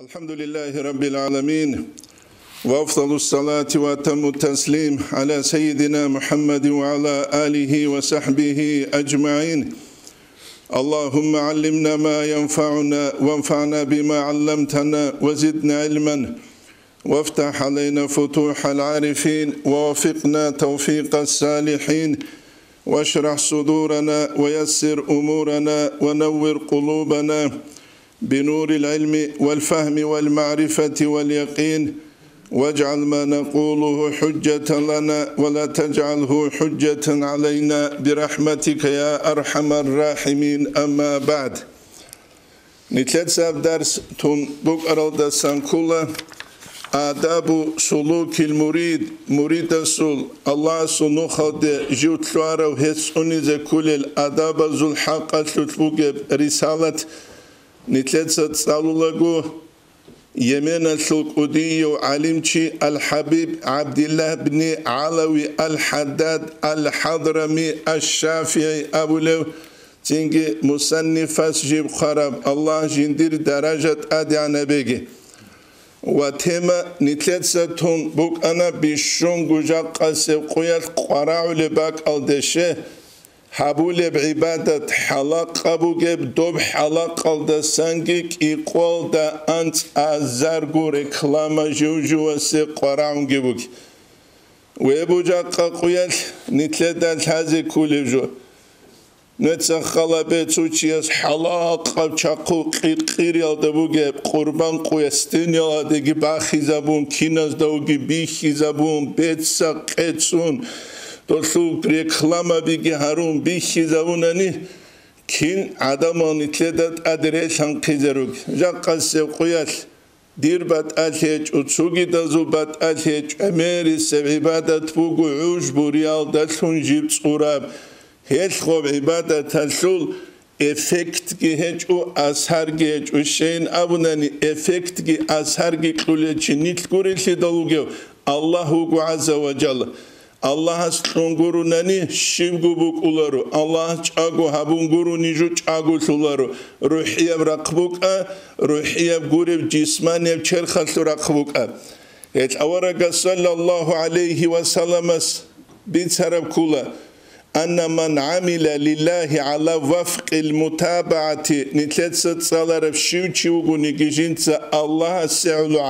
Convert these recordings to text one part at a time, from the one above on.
الحمد لله رب العالمين وأفضل الصلاة وأتم التسليم على سيدنا محمد وعلى آله وصحبه أجمعين. اللهم علمنا ما ينفعنا وانفعنا بما علمتنا وزدنا علما وافتح علينا فتوح العارفين ووفقنا توفيق الصالحين واشرح صدورنا ويسر أمورنا ونور قلوبنا بنور العلم والفهم والمعرفة واليقين واجعل ما نقوله حجة لنا ولا تجعله حجة علينا برحمتك يا أرحم الراحمين. أما بعد نتلتساب درس تنبق أرالد سنكولا آداب سلوك المريد مريد السل الله سنوخد جوتلوارا وهسوني زكول الآداب ذو الحق تلتبق رسالة نتلتساب سالولاغو يمين القدي علمشي الحبيب عبد الله بن علوي الحداد الحضرمي الشافعي أبو لو تنجي مصنف جيب خراب الله جندير درجة أدعنا بيجي وتما نتلتساتون بوك أنا بيشون جاق قيال قراع لباك الدشه حبول بعبادة حلقة بوجب دوب حلقة الدسانجيك إقوال دا أنت أزارجو ركلام جوجو سقراعون جبوك ويبوجا قيال نتلدال هذه كل جو نتسخلا بتوچيس حلقة بچاقو قير يالدبوجب قربان قيستين يالدگي باخي زبون كيناز دوگي بيخي زبون بيتسا قيتسون دولسو ريكلاما بيجي هارون بيخي زبوناني كين عدمان اتلدت ادريشان قيزروك جاقاس قيال دير بات الهج وتسوغي دازو بات الهج اميري سبعبادت بوغو عوش بوريال دالسون جيب صوراب هيل خوب عبادة تلسول افكت جي هج او اثار جي هج وشين ابوناني افكت جي اثار جي قوليچي نيتلقوريشي دلوغيو الله عز وجل الله سلونغورو ناني شيمغو بوك اولارو الله چاغو هابونغورو نيجو چاغو سولارو روحيه رقبوك روحيه غوري جسماني چرخالو رقبوك هيت اورغا صلى الله عليه وسلم بيتسرب كولا أن من عمل لله على وفق المتابعة نتلتسات صالر شيوچي وغني جيجينت الله سعلو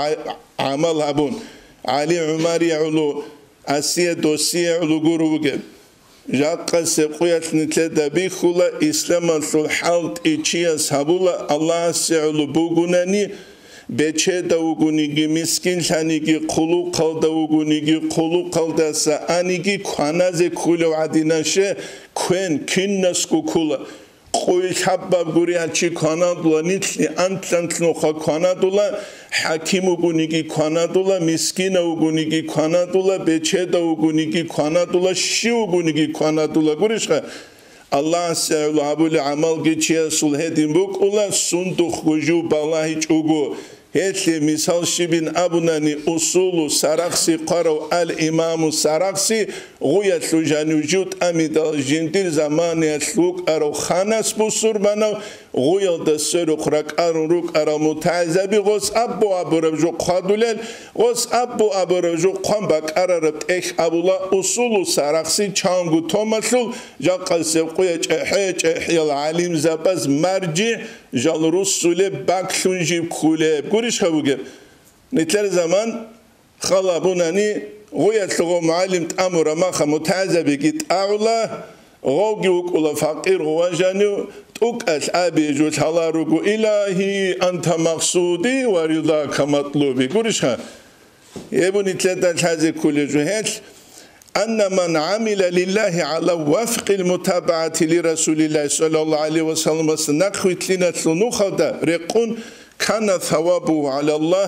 عمل هبون علي عمر يعلو أسيا دوسيا علو غروغب جاقا سيقويات نتلتا بيخولا إسلام الحالت إيشياس هبولا الله سعلو بوغناني بچه دوغونیگی مسکین شانیگی قلو قلدوغونیگی قلو قلدسا آنیگی کناز کولو عدیناشه کن نسکو کولا قوی حباب گوری هچی کانادولا نیتلی انتلنتنوخا کانادولا حکیموگونیگی کانادولا مسکینوگونیگی کانادولا بچه دوغونیگی کانادولا شیوگونیگی کانادولا گوریشخه الله سعلو عبول عمل geçiye sulhedin buk ula sunduk gucu balahi çugu Heti misal şibin abunani usulu saraksi qarav al imamu saraksi guyatlu janujut amidal jindir zamani etluk arav khanas busur banav guyal da söruk rak aruruk arav mutazabi gos abbu aburevju qadulel gos abbu aburevju qambak ararab eş abula usulu saraksi çangu tomasul jaqal sevquya çehiyal alim zabaz marci jal rusule bakşunji kule guriş havuge netler zaman khala bunani guyatlu muallim tamura maha mutazabi git aula غوجوك ولا فقير وجانو تقاس أبي جوت هلاروكو إلهي أنت مقصودي ورضاك مطلوبي قرشها يبني ثلاثة هذه كل جهات أن من عمل لله على وفق المتابعة لرسول الله صلى الله عليه وسلم نخوت لنا تلنوخدا رقون كان ثوابه على الله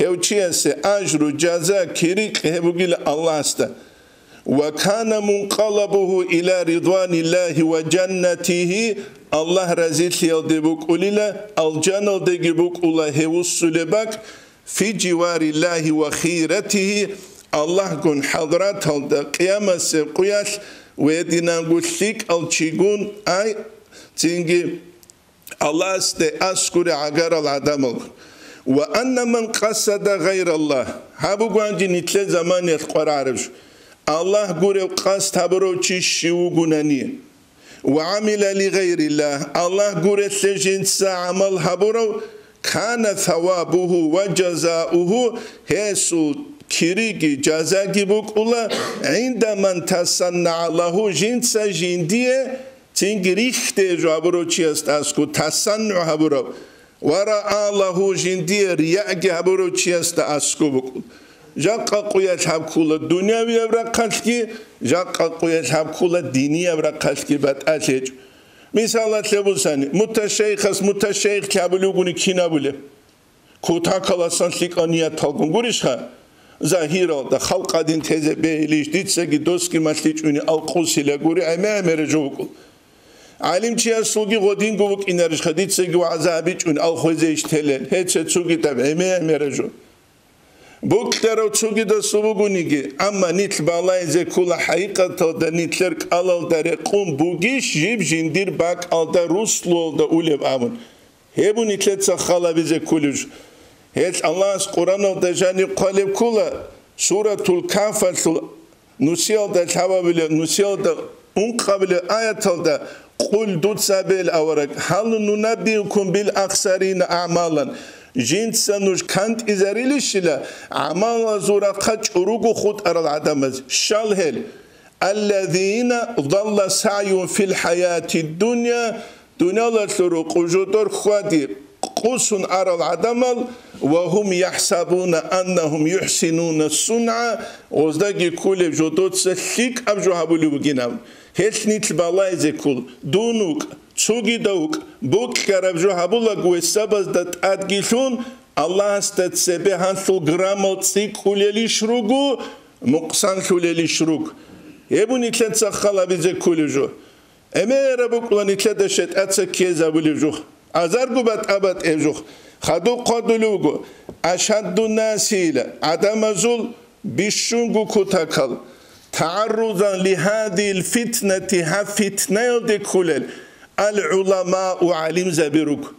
هوتشيس أجر جزاء كريك هبوغيل الله استا وكان منقلبه إلى رضوان الله وجنته الله رزيل يلدبوك أوليلا الجنة دقبوك الله هوسلبك في جوار الله وخيرته الله كن حضرات القيامة سيقياش ويدنا قلتك الشيقون أي تنجي الله است أشكر عجر العدم وأن من قصد غير الله هابو قانجي نتلي زمان يتقر عربش الله قرأ قصد هبرو تشيشيو قناني وعمل لغير الله الله قرأ تجنس عمل هبرو كان ثوابه وجزاؤه هيسو كيريكي جزاكي بقولا عند من تصنع له جنس جندية تنجريخته جابرو چيست اسكو تصنع هبرو ورأى له جندية رياء هبرو چيست اسكو بقول جاقا قوية حبكولا الدنيا بيبرا قلقي جاقا قوية حبكولا الدينية بيبرا قلقي بات أتيج مثالات لبوساني متشيخ كابلوغوني كينا بولي كوتا كالاسان لك أنيا تلقون قريشها ظاهيرا دا خلق دين تيزي بيليش ديتساقي دوسكي ماتليجوني القوسي لغوري أمامي رجوكول علم چی اسلوگی غدین گوک اینرش خدید سگی و عذابی چون آخوزیش تلل هیچ چوگی تب امرجو بوکترو چوگی دا سوگونیگی اما نیتل بالای زکول حقیقت دا نیتلرک آلال داره قوم بوگیش جیب جندیر باک آل دا روسلول دا اولب آمون هبو نیتلت سخالا بیزه کولوش هیچ الله از قرآن دا جانی قالب کولا سورة الكافر نسیال دا تبابیل نسیال دا اون قبل آیت دا قل دوت سابيل أورك هل ننبئكم بالأخسرين أعمالا جنس نوش كانت إزاريلشلا أعمال زورا قج أروغو خود أرى العدمز شالهل الذين ضل سعيهم في الحياة الدنيا دنيا لتروق وجودور خوادي قوس أرى العدمل وهم يحسبون أنهم يحسنون الصنعة وزدقي كل جودوت سخيك أبجو هبولي بجنام هيش نيتل بالاي زيكول دونوك تسوغي دوك بوك كاربجو هبولا قوي سبز دات أدقيشون الله استد سبه هنسل غرامل تسيك خليلي شروقو مقصان خليلي شروق يبو نيتل تسخلا بزيكول جو أمير بوكلا نيتل دشت أتسا كيزا بولي جو أزارقو بات أبات إجوخ خدو قدلوغو أشد الناس إلى عدم زول بشونغو كتاكل تعرضا لهذه الفتنة فتنة دكولل العلماء وعلم زبيروك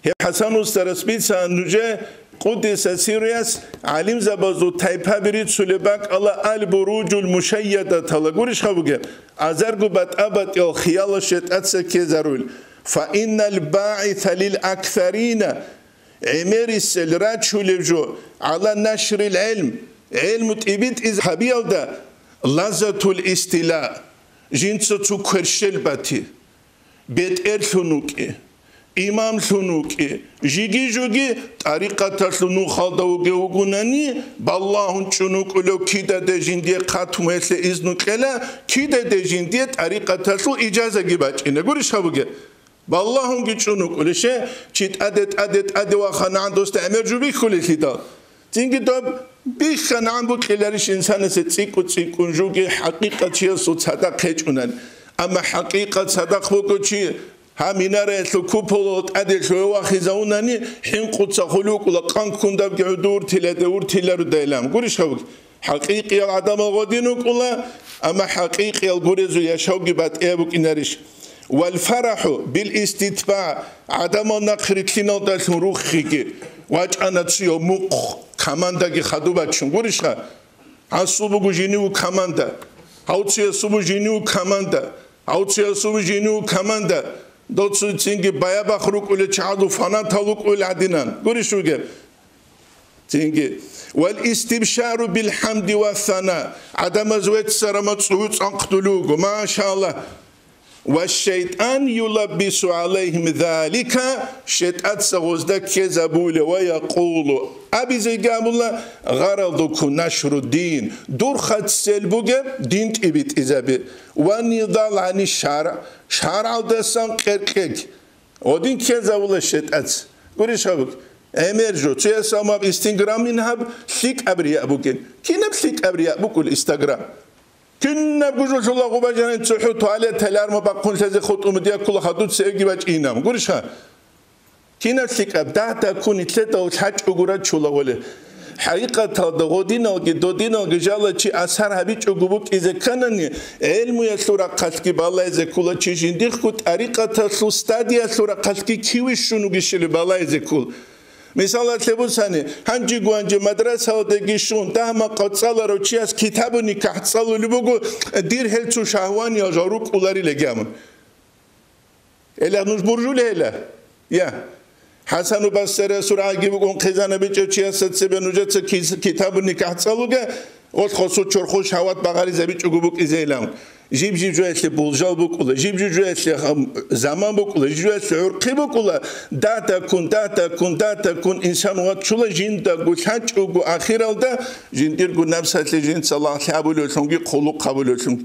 هي حسن استرسبيت سانوجه قدس سيرياس علم زبازو تايبا بريد سلباك الله البروج المشيدة تلقورش خبوغي أزارقو بات أبات يو خيال شت أتسا كيزارول فإن الباعث للأكثرين عمير السلرات شلبجو على نشر العلم علم تبيت إذ حبيل ده لذة الاستلاء جنس تكرشل باتي بيت ارثنوكي إمام ثنوكي جيجي جوجي طريقة ثنو خالدوغي وغناني بالله چنوك لو كيدا دي جندي قاتم مثل إذنك لا كيدا دي جندي طريقة ثنو إجازة جباج إنه قولش خبوغي بالله چنوك لشه چيت أدت وخانا عندوست أمر جوبي كولي خدا تيجي دوب بيخان عن بكلارش إنسان ستسيكو تسيكون جوجي حقيقة شيء صوت صدق هجونن أما حقيقة صدق بوكو شيء هميناره ثكوبولت أدل شو واخذونني حين قد سخلوك ولا كان كندب جدور تلا رديلام قولش خبك حقيقي العدم الغدينك ولا أما حقيقي الجوريزو يشوقي بات إيبك إنريش والفرح بالاستتباع عدم النقر كنا دلهم روخيك واجأنا تسيو مق كماندا كي خدوبات شنقولشها عصوبو جينيو كماندا هاوتسي صوبو جينيو كماندا هاوتسي صوبو جينيو كماندا دوتسو تينجي بايا بخروك ولا تشعدو فانا تلوك ولا عدنان قولشوكي تينجي والاستبشار بالحمد والثناء عدم زويت سرمت صوت انقتلوكو ما شاء الله والشيطان يلبس عليهم ذلك شيطان سغوزدك كذبول ويقول أبي زي قامولا غرضك نشر الدين دور خد سلبوك دين تبيت إذابي ونضال عن الشارع شارع دسان قرقك ودين كذبول شيطان قولي شابك أميرجو تيه ساماب استنجرام منهب ثيك أبرياء بوكين كينب ثيك أبرياء بوكو الإستغرام كنا بقول الله غباجنا تسحط عليه تلار ما بقول هذا خط أمديا كل خدود سيجي باج إينام قولش ها كنا فيك أبدأ تكون ثلاثة وحاج أقولات شو الله وله حقيقة دغودينا وجدودينا وجالة شيء أثر هبيج أقولك إذا كانني علم يسورة قلقي بالله إذا كل شيء جنديك كنت طريقة تسوستادية سورة قلقي كيوش شنو جشلي بالله إذا كل مثلا تبوساني هنجي قوانجي مدرسة ودقيشون تهما قد صالة روشياس كتابو نكاح صالو لبوغو دير هلتو شهوان يا جاروك أولاري لقامن إلا نوش برجو لهلا يا حسن وبصري سرعة جيبوغون خزانة بيجو چياس تسبي نوجت كتابو نكاح صالوغا وخصو چرخو شهوات بغاري زبيج أقوبوك إزيلام جيب جواتلي بولجال بوكولا جيب جواتلي زمان بوكولا جيب جواتلي عرقي بوكولا داتا كون إنسان واتشولا جيندا قوشانش وقو آخير الدا جيندير قو نفسات لجين صلاح لحابولو لشونجي قلوق قابولو لشونجي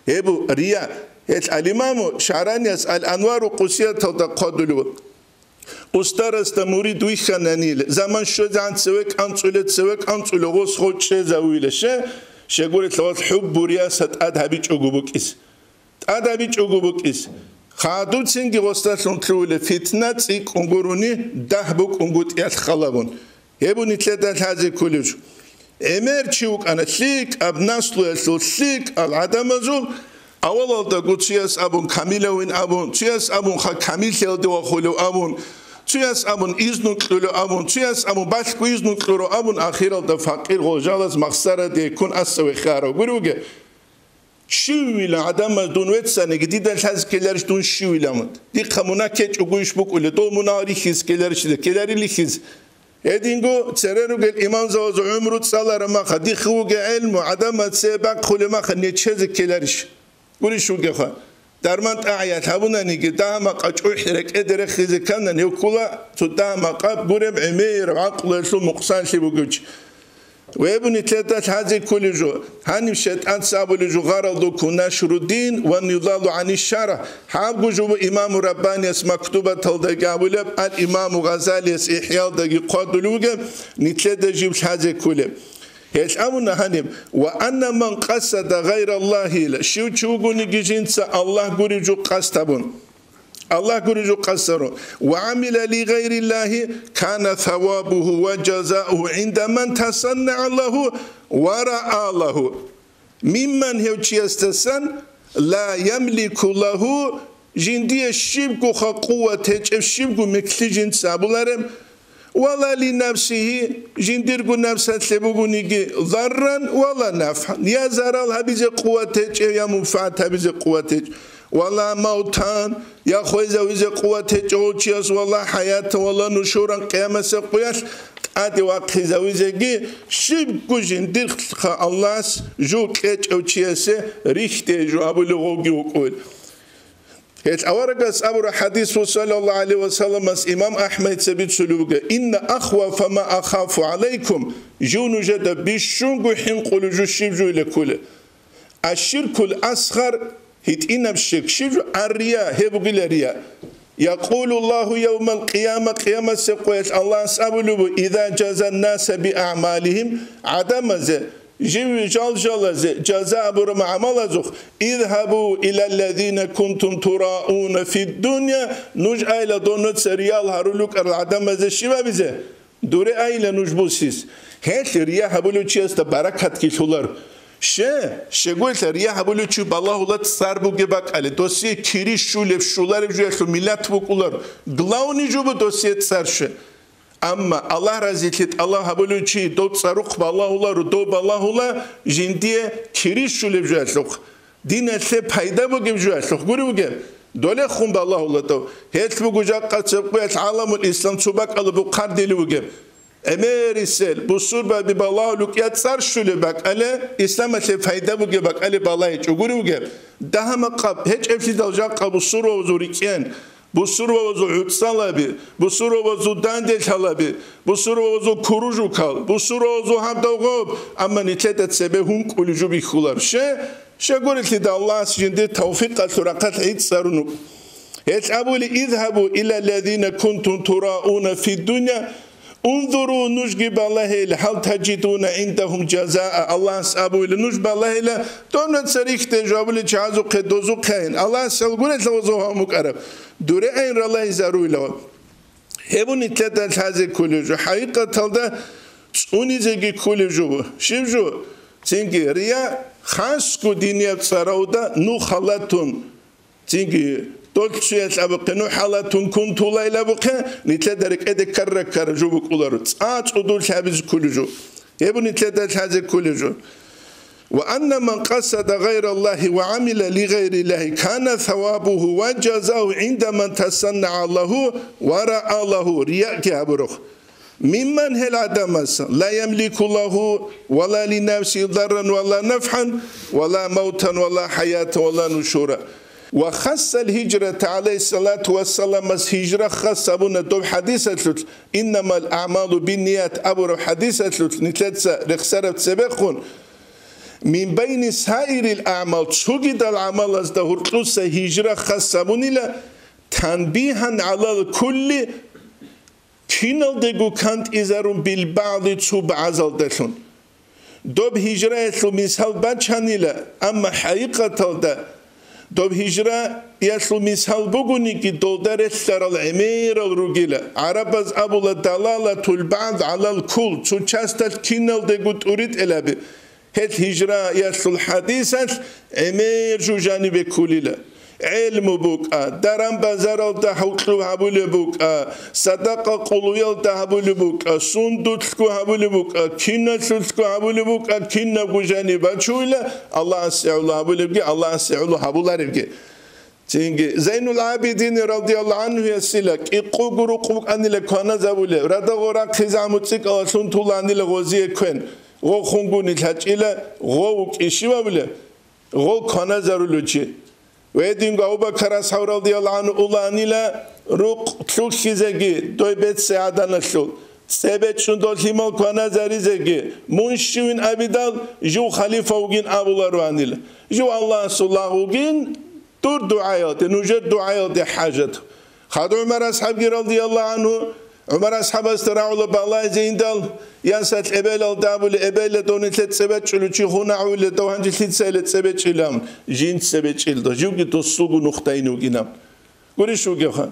هبو ريا هيت الإمام شعراني يسأل أنوار قوسية تلدا قادلو أسترست مريد ويخانانيل زمان شوز عن سويك أنصولة غوص خود شي زاويلة شغورت لوات حب ورياسة أدهبيج أقوبوكيس أدهبيج أقوبوكيس خادو تسنجي وستاشون تلولة فتنة تسيك أنقروني دهبوك أنقوت يالخلابون يبو نتلدات هذه كلش إمير تشيوك أنا تليك أبناسلو يسلو تليك العدم زول أولا تقول تياس أبون كاميلا وين أبون تياس أبون خا كاميل يلدو وخلو أبون تياس أبون إذنو كلو أبون تياس أبون باشكو إذنو كلو أبون أخيرا دفاقير غوجالس مخسرة دي يكون أسوي خارو قروغي شويلا عدم دون ويتساني جديدا الحاز كيلارش دون شويلا مد دي خمونا كيش أقويش بقول دو مناري خيز كيلارش دي كيلاري اللي خيز هدينغو تسرروغ الإمام زوز عمرو تصالى رماخا دي خوغ علم عدم تسيباق خولي ماخا نيتشيز كيلارش قولي شو جخا درمانت آيات هبونا نيجي داما قاچو حرك ادري خيزي كان نيوكولا تو داما قاب بورم عمير عقل شو مقصان شي بوجوج ويبني ثلاثة هذه كل جو هاني مشيت أنت سابوا لجو غرضو كناشر الدين والنضال عن الشرع حابو جو إمام رباني اسم مكتوبة تلدقى ولب الإمام غزالي اس إحيال دقي قادلوغا نتلدى جيبش هذه كله هيش أمنا هانيم وأن من قصد غير الله شو تشوغوني جيجينسا الله قريجو قصتبون الله قريجو قصره وعمل لغير الله كان ثوابه وجزاؤه عند من تصنع له ورأى له ممن هو تشيستسن لا يملك له جندي الشبك قوة الشبك مثل جنس أبولارم ولا لنفسه جنديرغو نفسه لبغونيغي ضرا ولا نفعا يا زرال هبيز قوته يا منفعه هبيز قوته ولا موتان يا خويزه ويز قوته جوچيس ولا حياه ولا نشورا قيامه سقياش ادي واقي زويزغي شبكو جندير الله جو كچوچيس ريخته جو ابلغوغي وقول هيت أورجس أبو حديث صلى الله عليه وسلم إمام أحمد سبيت سلوكه إن أخوف ما أخاف عليكم جون جد بيشونغ حنقل جوشيبجو لكله الشرك الأصغر هيت إن بشرك شيبجو الرياء هبقي الرياء يقول الله يوم القيامة قيامة سقويت الله سأبلو إذا جزى الناس بأعمالهم عدم ذا جيب جزاء برم عمل اذهبوا إلى الذين كنتم تراؤون في الدنيا نج أيلا دونت سريال هارولوك العدم ذا الشباب ذا دوري أيلا نج بوسيس هيت رياح بولو تشيست بركات كيشولر شقولت رياح بولو تشي بالله الله تصربو جبك على دوسي كيريش شولف شولر بجوشلو ملات بقولر غلاوني جوب دوسي تصرش أما الله رزقت الله هبلو شيء دوت صاروخ بالله الله ردو بالله الله جندية كريش شو لبجوالك دين الشيء فايدة بجوالك قولي بجو دولة خون بالله الله تو هيت بجوجا قد سبقت عالم الإسلام سبق الله بقار دلو بجو أميريسل بصور بالله لك يتصار شو لبك على إسلام الشيء فايدة بجو بك على بالله يجو قولي بجو ده هم قب هيك أفسد الجا قب بصور وزوريكين بصور وزو عطسالابي بصور وزو داندل حلابي بصور وزو كروجو كال بصور وزو حمدوغوب أما نتلتت سبهم كل جو بيخولار قولت لدى الله سجند توفيق الثرقات عيد سارونو هيت أبولي اذهبوا إلى الذين كنتم تراؤون في الدنيا انظروا نجب الله هل تجدون عندهم جزاء الله سأبولي نجب الله دون سريك تجابولي جازو قدوزو قين الله سأقولت لوزوها مقرب دوره این رالله زرویلا هبونی تلت هزه کلیجو حقیقت تلده اونی زگی کلیجو شیبجو چینگی ریا خاص کو دینیت سراودا نو خالتون چینگی دولتشيل أبقى حالة كنت لا إلى بقى نتلدرك إذا كرر جوبك أولارت أدول حابز كل جو يبون نتلدر هذا كل جو وأن من قصد غير الله وعمل لغير الله كان ثوابه وجزاؤه عند من تصنع له ورأى له رياء كابروخ ممن هل عدمس لا يملك له ولا لنفسه ضرا ولا نفعا ولا موتا ولا حياة ولا نشورا وخص الهجرة عليه الصلاة والسلام هجرة خاصة بنا دوب حديثة إنما الأعمال بالنيات أبو حديثة نتلتسا رخسارة سبقون من بين سائر الأعمال تشوجد العمل أزده رقصة هجرة خاصة بنا تنبيها على الكل كينال دغو كانت إزارون بالبعض تشوب عزل دشون دوب هجرة يسلو مثال بچانيلا أما حقيقة دا دوب هجرة يسلو مثال بغوني كي دولدار السر العمير الرجيلة عربز أبو الدلالة البعض على الكل تشاستل كينال دغو تريد إلابي هت هجرة يسلو الحديثة عمير جوجاني بكوليلا علم بوكا درام بازار التحوكلو هبول بوكا صدقة قلويل تهبول بوكا سندوتكو هبول بوكا كينا سلسكو هبول بوكا كينا بوجاني باتشولا الله سيعلو هبول بوكا الله سيعلو هبول بوكا زين العابدين رضي الله عنه يسيلك إقوغرو قوك أني لكوانا زبولي ردا غورا خزامتسك أسون طولاني لغوزي كوين غو خونغوني تحجيلا غو إشيوا بولي غو كوانا زرولوچي ويدين أبو بكر رضي الله عنه أولانيلا روق تلوك خيزجي دوي بيت سعادة نشل سبت شون دول هيمال كوانا زريزجي منشوين أبيدال جو خليفة وجين أبو لروانيلا جو الله صلى وجين دور دعايات نوجد دعايات حاجة خد عمر أصحاب رضي الله عنه عمر أصحاب استرعوا بالله زيندال ينسات إبل الدابل إبل دون ثلاث سبت شلو تشيخونا عول دوهن ثلاث سبت سبت شلام جين سبت شل ده جو كده السوق نختين وجينام قولي شو جها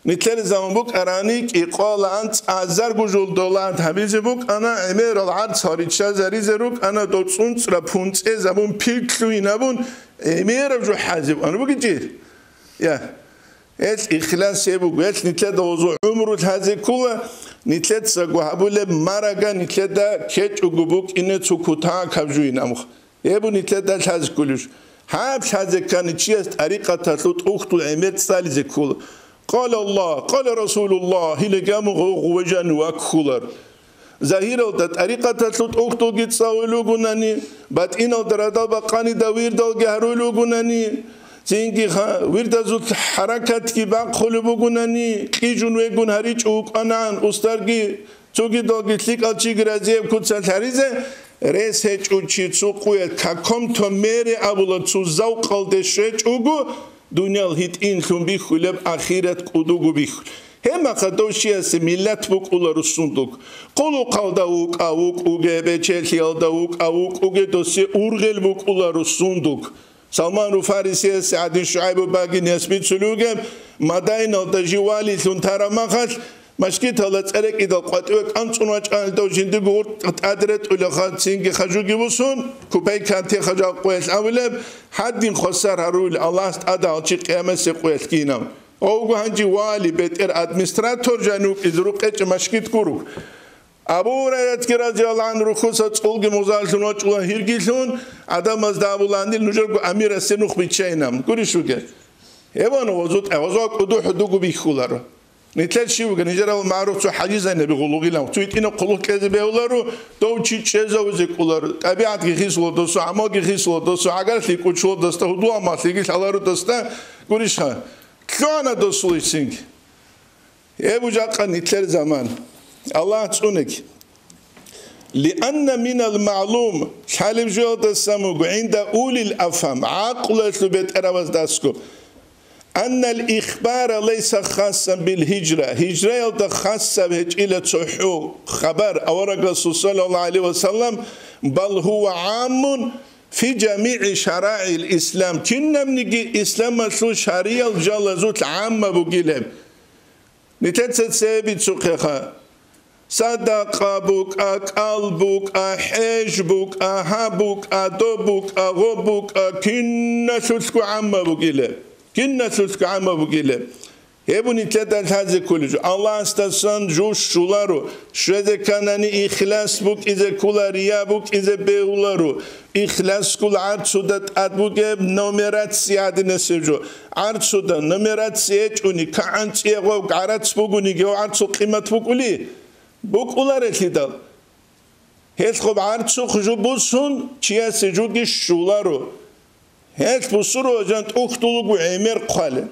نتلاقي زمان بوك أرانيك إقال أنت أزار بجول دولار هبيز بوك أنا عمير العرض صارت شازري زروك أنا دوتسون سرابونت زبون بيكلوي نبون عمير بجو حازب أنا بوك جير يا إخلاص يبوك نتلاقي دوزو عمره هذا كله نتلت سقوهابول مارجا نتلت كيت وجبوك إنه تكوتا كابجوين أمخ يبو نتلت هذا كلش هاب هذا كان تشيست طريقة تلوت أخت العميد سالز كل قال الله قال رسول الله هل جامو وجن وكولر ظاهر الطريقة تلوت أخت جت ساولو جناني بات إنه دردا بقاني دوير دل جهرولو جناني زينجي خا ويرد زوج حركات كي باقول بقولني كيجون ويجون هريج أوكانان أسترجي توجي دوجي تلك أشي غرازيب كوتسان هريزة رئيس هج أشي تسوقي كم تمري أبولا تزوق الدشج أوجو دنيا الهيت إن ثم بيخلب أخيرة كودوجو بيخل هم قدوشي اسميلات بوك أولا رسوندوك قولوا قالداوك أوك أوجي بتشيل هالداوك أوك أوجي دوسي أورغل بوك أولا رسوندوك سلمان الفارسي سعد الشعيب باقي نسبت سلوكه مدائن التجوالي ثنتارا مخش مشكيت هلا تسألك إذا قطعك أنصن وجهان تو جندقور أدرت ولا خد سينك خجوجي بسون كوباي كانتي خجا قويس أولب حد خسر هرول الله استعدا على قيامة سقويس كينام أو هنجي والي بيتر أدمستراتور جانوك إذروك مشكيت كوروك أبو هريرة رضي الله عنه رخصة أولج مزالشون وجوه هيرجيشون عدم أزدابولاندي نجرب أمير السنوخ بيتشينام كوري شو كه يبان وزود أوزاق أدو حدوق بيخولارو نتلاقي شيء نجرب المعروف شو حاجزين بيقولوا لهم تويت إنه قلوك كذا بيقولارو تو شيء شيء وزيقولارو طبيعة كيس ودوسو عماق كيس ودوسو عقل في كل شو دسته هدوء ما تيجي على دسته كوري شو كأنا دوسو يسينك يبو جاكا نتلاقي زمان الله تسونك لأن من المعلوم حالم جود السموع عند أولي الأفهم عقل سبت أرواز داسكو أن الإخبار ليس خاصا بالهجرة هجرة خاصة بهجرة صحو خبر أو رسول صلى الله عليه وسلم بل هو عام في جميع شرائع الإسلام كنا منجي إسلام مسلو شريعة الجلزوت عامة بقيلهم نتنسى سيبت سقيقها صدقة بوك قلبك حج بوك هبوك دوبك غبوك كنا سلسكو عامة بقيلهم كنا تلتقى بقيلة هبوني تلاتة هذا كله الله استسان جوش شولارو شذا كانني إخلاص بوك إذا كلا ريا بوك إذا بيولارو إخلاص كل عرض سودات أدبوك نمرات سياد نسجو عرض سودا نمرات سيج وني كأنت يغوك عرض بوكوني جو عرض سو قيمة بوكولي بوك أولارت لدال هيت خب عرض سو خجو بوسون چيا سجو دي شولارو هيت بوسورو جانت أختلوكو عمير قاله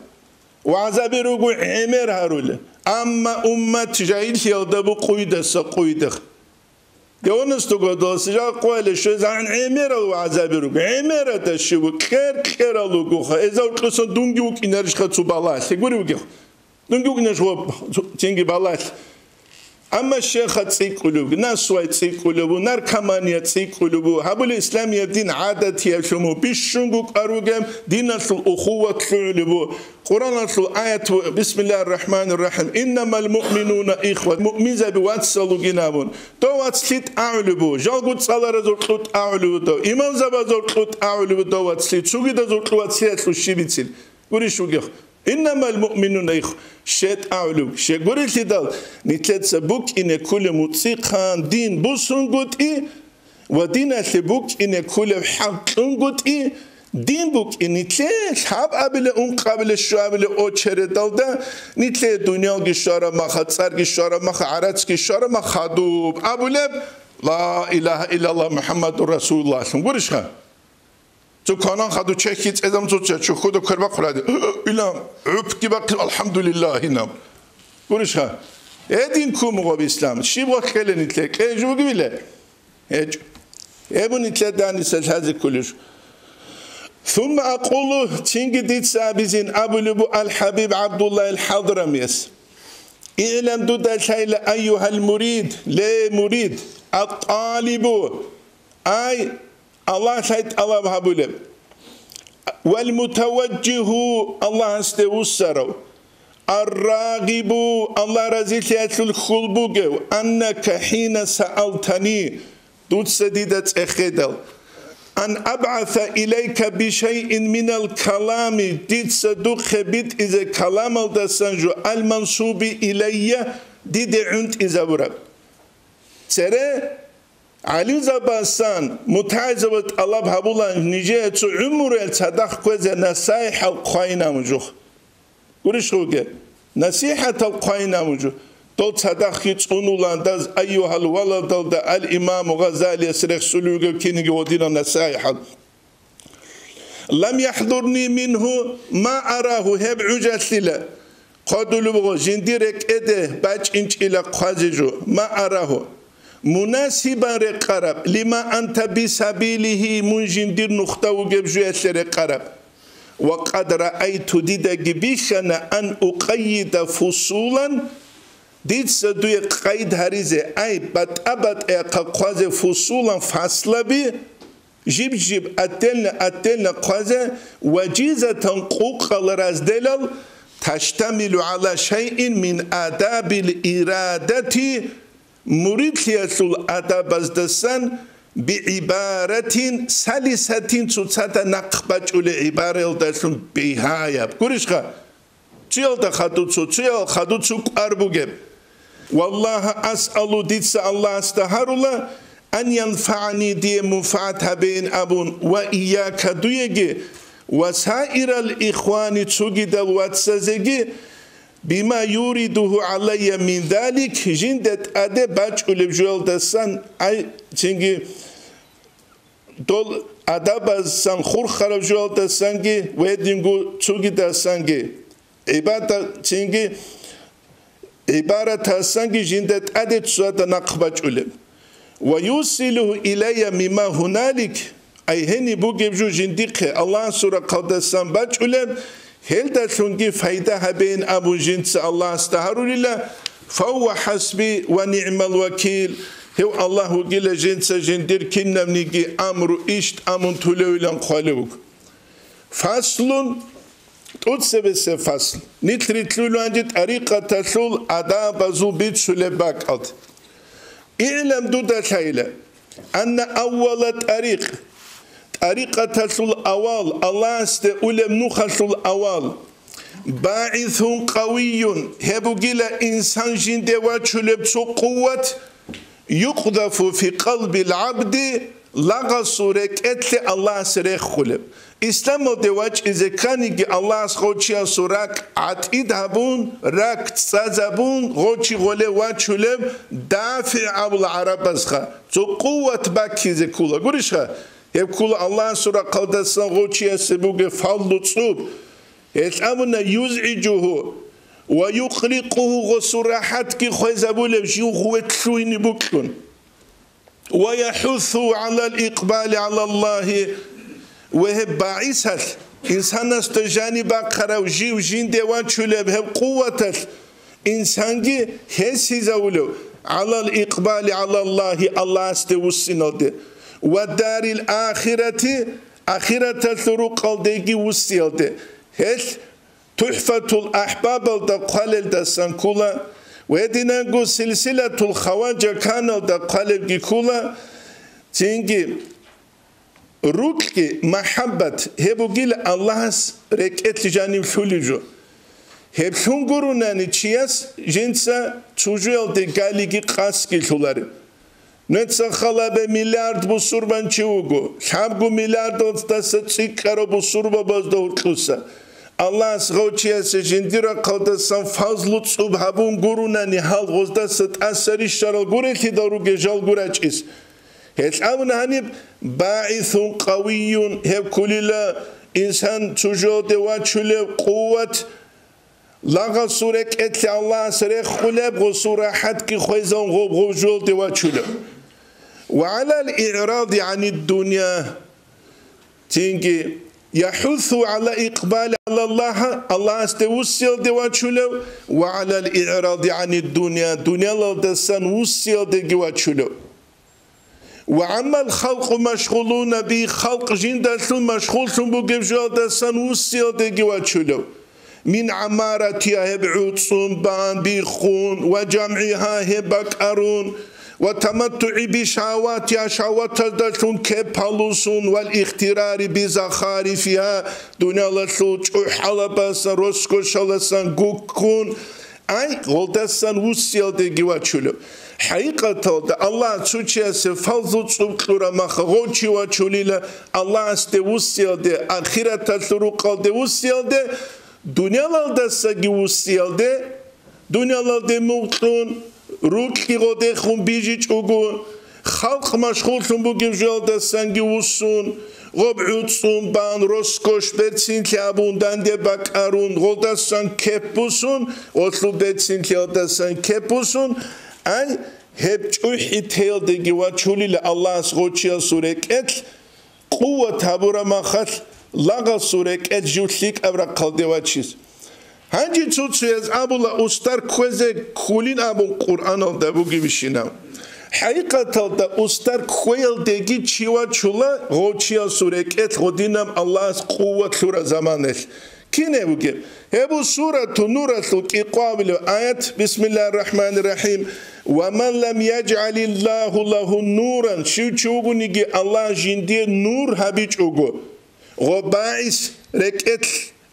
وعذاب روغو عمر هارول اما امت جاهل يلدا بو قويدس قويدخ يونس تو غدو سجا قوله شزان عمر وعذاب روغ عمر تشو خير لوغو ازو قسن دونغيو كينرش خصو بالاس غوريو دونغيو كينرش تشينغي بالاس اما الشيخ تسيقلو ناسوي تسيقلو ناركمانيا تسيقلو هبل الاسلاميه دين عادتي يشمو بيشونغو قاروغم دين الاخوه تلو قران الايه بسم الله الرحمن الرحيم انما المؤمنون اخوه مؤمن زي واتسلو جنابون تو واتسليت اعلبو جالغوت صالار زوقلوت اعلبو تو امام زبا زوقلوت اعلبو تو واتسليت سوغي زوقلوت واتسليت شيبيتسل غوري شوغيخ إنما المؤمنون إخوة شيت أعلو شيقولي تدال نتلت سبوك إن كل موسيقى دين بوسنغوت إيه ودين سبوك إن كل حقنغوت إيه دين بوك إن نتلت حاب قبل قبل الشعب أوتشر دالدا نتلت دنيا جشارة ما خطر جشارة ما عرض جشارة ما خدوب أبو لب لا إله إلا الله محمد رسول الله سنقولشها تو کانان خدو چکیت ادم تو چه خودو کربا خورده ایلام öptü bak elhamdülillah inam buruşa edin ku muğab İslam şi bak kelenitle keju gibi ebun itle danisel hazı kulur ثم أقول تنجدت سابزين أبو الحبيب عبد الله الحضرميس اعلم دود الشيء أيها المريد لا مريد الطالب أي الله شهد الله بهبوله والمتوجه الله استوسره الراغب الله رزيلت الخلبوج أنك حين سألتني دوت سديدة أخدل أن أبعث إليك بشيء من الكلام ديت صدق بيت إذا كلام الدسنجو المنصوب إلي ديت عند إذا برب سره علي زباسان متعزبت الله بحبولا نجيت عمر الصدق كوزا نصائح القاينة مجوخ قريش خوكي نصيحة القاينة مجوخ دول صدق يتسونولان داز أيها الولد دا الإمام غزالي سرخ سلوغ كينيغي ودينا نصائح لم يحضرني منه ما أراه هب عجت لله قدلو بغو جنديرك إده باج إنش إلى قازجو ما أراه مناسبا رقرب لما أنت بسبيله منجندر نخطة وجبجوية رقرب وقد رأيت ديدك بيشنا أن أقيد فصولا ديد سدوي قيد هريزة أي بتأبت قاز فصولا فاصلة بي جيب أتلنا قاز وجيزة قوق الرازدلل تشتمل على شيء من آداب الإرادة مريد يسول أدب الدسان بعبارة سلسة تساتا نقبج لعبارة الدسان بهاية كوريشخا تيال دخدوتسو تيال خدوتسو أربوغب والله أسأل ديتس الله استهار الله أن ينفعني دي منفعتها بين أبون وإياك دويجي وسائر الإخوان تسوغي الواتسازيجي بما يريده علي من ذلك جندت أدى باج ولبجوال دسان أي تنجي دول أدى بسان خور خراب جوال دسانجي ويدينجو تسوغي دسانجي عبادة تنجي عبارة دسانجي جندت أدى تسوغي نقباج ولب ويوصله إلي مما هنالك أي هني بوغي بجو جنديق الله سورة قدسان باج ولب هل تلونجي فايدة بين أبو جنس الله استهاروا لله فهو حسبي ونعم الوكيل هو الله قيل جنس جندير كنا منيجي أمر إشت أمن تلويلان قالوك فصل تتسبس فصل نتري تلولان جد طريقة تسول أداب زو بيت سلباك أد اعلم دودا شايلة أن أول طريق طريقة الأول الله استأولم نخش الأول باعث قوي هبو جيلا إنسان جند واتشلب قوة يقذف في قلب العبد لغا سورك اتل الله سريخ خلب إسلام دواج إذا كان الله سخوتشيا سوراك عتيد هبون راك تسازبون غوتشي غولي واتشلب دافع أبو العرب أسخا سو قوة باكي زي كولا قريشها هب كولا الله سورا قلدسان غوتشيا سبوغي فالو تصوب يتأمنا يزعجه ويقلقه غسراحات كي خوزابول بجيو غوتلوين بكلون ويحث على الإقبال على الله وهب باعثة إنسان استجاني باقرا وجيو جين ديوان شلب هب قوة إنسان جي هسي زولو على الإقبال على الله الله استوسينود والدار الآخرة آخرة الثروق الديجي وسيلد هل تحفة الأحباب الدقال الدسانكولا ويدنا نقول سلسلة الخواجة كان الدقال الجيكولا تنجي روكي محبة هبو جيل الله ركت جانب فوليجو هب شونغورونا نتشياس جنسا تشوجل دي غاليجي قاسكي شولاري نتسخلا بمليارد بسوربان تشوغو شابغو مليارد تستصيكارو بسوربا بازدور قوسا الله سغوتشياس جنديرا قلدسان فازلو تصوب هبون غورونا نحال غزدا ستأثري شرال غوريتي دارو جال غوراجيس هل أمن هنيب باعث قوي هب كللا إنسان تجود واتشلب قوة لغا سورك اتل الله سريخ خلب غصورة حد كي خويزان غوب غوجود واتشلب وعلى الإعراض عن الدنيا تنجي يحث على إقبال على الله استوسيل واتشلب وعلى الإعراض عن الدنيا دنيا لدسان وسيل واتشلب وعما الخلق مشغولون به خلق جندسون مشغولون بجوال دسان وسيل واتشلو من عمارتها هبعود صنبان بيخون وجمعها هبكارون وتمتع بشهواتها شهوات دسون كبالوسون والاخترار بزخارفها دنيا لسوج حلبسا رسكو شلسان قوكون أي غلدسان وسيل واتشلو حقيقة الله تشوشيس فالزو تشوكلورا مخغوشي وشوليلا الله استوسيل دي آخرة الثروق دي وسيل دي دنيا لالدساقي وسيل دي دنيا لالدي مغتون روكي غودي خون بيجي چوغون خلق مشغول بوغيم جوال دسانگي وسون غبعود صنبان روسكوش بيتسين تيابون داندي باكارون غودسان كيبوسون وطلو بيتسين تيابون كيبوسون أي هب جوحي تيل ديجي واتشولي لله سغوتشيا سوريك اتل قوة تابورا مخل لغا سوريك ات جوتليك أبرا قلدي واتشيز هنجي تسوتسيز أبو لا أستار كوزي كولين أبو قرآن الدابوغي بشينا حقيقة دا أستار كويل ديجي تشيوا تشولا غوتشيا سوريك ات غدينام الله قوة لورا زمانه كين هبوغي هبو سورة نورة القابل آيات بسم الله الرحمن الرحيم ومن لم يجعل الله له نورا شو تشوغو نيجي الله جندي نور هبيج اوغو غباعث ركت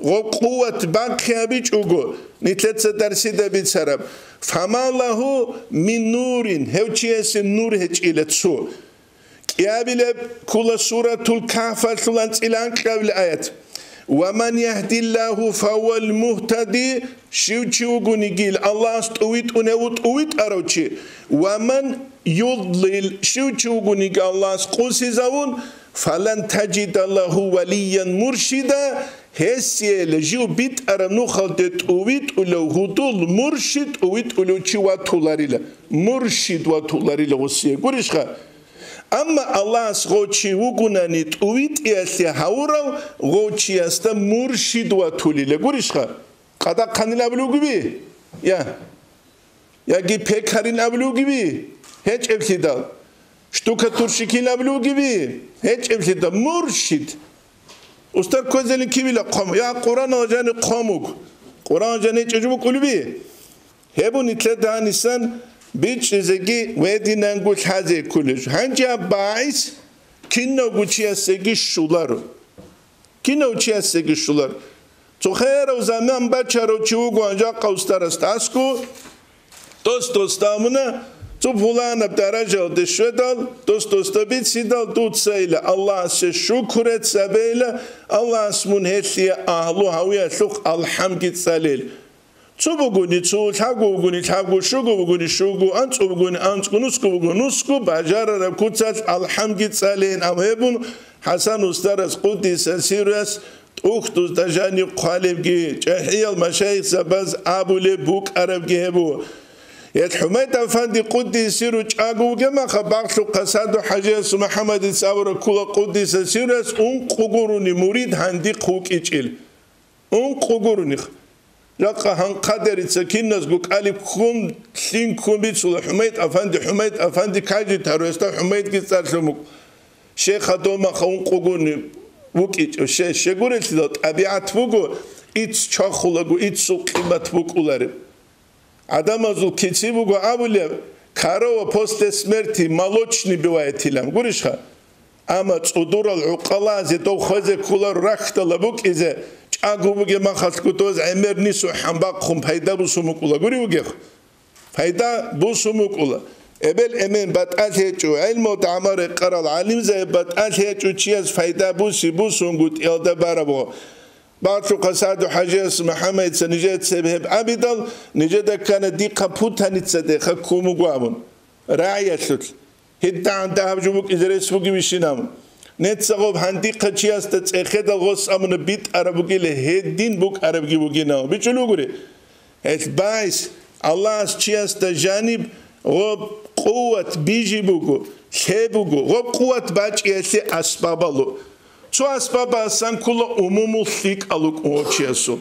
غقوة باقي هبيج اوغو نتلت درسي دبيت سرب فما له من نور هوتشيس النور هج إلى تسو كيابل كل سورة الكهف الان قبل آيات ومن يهدي الله فهو المهتدي شو نقول الله استويت ونوت اويت اروتشي ومن يضلل شو نقول الله قوسي زون فلن تجد له وليا مرشدا هسي لجو بيت ارنو خلدت اويت ولو هدول مرشد اويت ولو تشي واتولاريلا مرشد واتولاريلا وسي قريشخا أما الله سغوتشي وغناني تويت إياسي هاورو غوتشي أستا مرشد واتولي لغوريشخا قدا قانين أبلو جبي يا جي بيكارين أبلو جبي هيج إبتدا شتوكا ترشيكين أبلو جبي هيج إبتدا مرشد أستر كوزيني كيبي لقوم يا قرآن وجاني قومك قرآن وجاني تجيبو قلبي هبو نتلدها نسان بيتش زكي ودي نقول هذا كله هنجا باعث Kinno guciasegi şular. Kinno guciasegi şular. Çoğera o zaman başarı çuğu ancak kaustarastasku. Dostostamına Tupulana daraja de şedal, dostosta bitsidal tutseyle Allah se şükret sebeyle Allah smun hetiye ahlu haviye şuk alhamdit salil. Çubuguni çu, çaguguni çagu, şuguguni şugu, ançubuguni ançgu, nuskubuguni nusku, bacarara kutsat alhamdit salin. Amhebun Hasan Ustaras Kudisa Sirius Uhtuz Dajani Qalibgi, Çehiyal Maşayih Zabaz Abule Buk Arabgi hebu. يتحميت أفندي قدي سيرو جاغو جما خباقشو قصادو حجيس محمد ساورا كولا قدي سيرس قغوروني مريد هندي خوك إيجيل قغوروني لقا هن قدر سكينس قوك ألي كوم سين كوم بيتسول حميت أفندي كاجي تاروستا حميت كيسار شموك شيخ دوما خون قغوروني وك إيجيل شيخوري سيدات أبيعت بوغو إيتس چاخولاغو إيتس قيمت بوكولاري Адамазул кичибуго абуле карова после смерти молочный бывает илам гуришха ама цудурал уқалазе то хозе кулар рахтала бук изе чагубуге махаскутоз эмернису хамбак хум пайда бусумукула гуриуге пайда бусумукула эбел эмен баталхечу илмо тамаре қарал алимзе баталхечу чиаз пайда бусунгут елда барабо بعض قصاد حجاز محمد سنجد سبب عبدال نجد كان دقة بوتانيت صدقة كومو قامون راعي شد هدا عندها بجوبك إذا رسمك بيشينام نتصغب هندقة شياس تتأخذ الغص أمن بيت عربك له هدين بوك عربك بوكيناو بيشلو قولي البايس الله شياس تجانب غب قوة بيجي بوكو شبوكو غب قوة باج يسي أسبابالو شو أسباب أسان كل أمم الثيق ألوك أوتشيسو